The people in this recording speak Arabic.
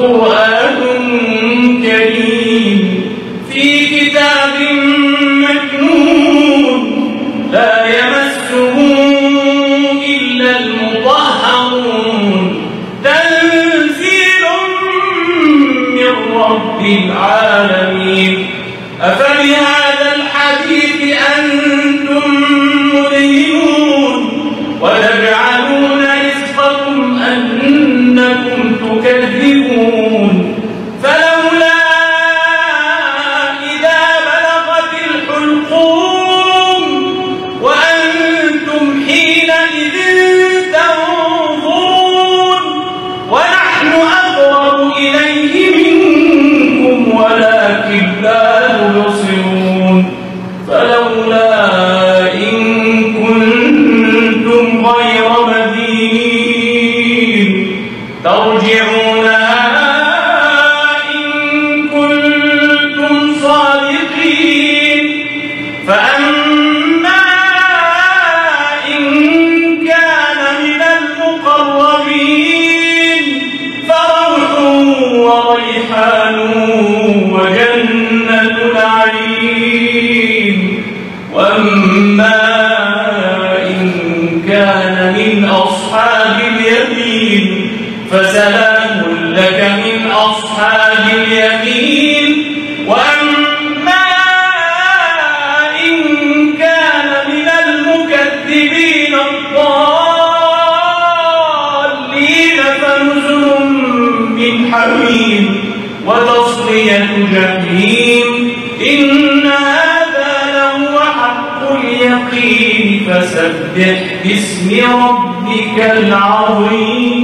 قرآن كريم في كتاب مكنون لا يمسه إلا المطهرون تنزيل من رب العالمين أفبهذا الحديث أنتم مدهنون وتجعلون رزقكم أنكم تكذبون فلولا إذا بلغت الحلقوم وأنتم حينئذ تنظرون ونحن أقرب إليه منكم ولكن لا تبصرون فلولا إن كنتم غير مدينين ترجعونها إن كنتم صادقين فأما إن كان من المقربين فروح وريحان وجنة نعيم وأما إن كان من أصحاب اليمين فسلام لك من أصحاب اليمين وأما إن كان من المكذبين الضالين فنزل من حميم وتصلية جحيم إن هذا لهو حق اليقين فسبح باسم ربك العظيم.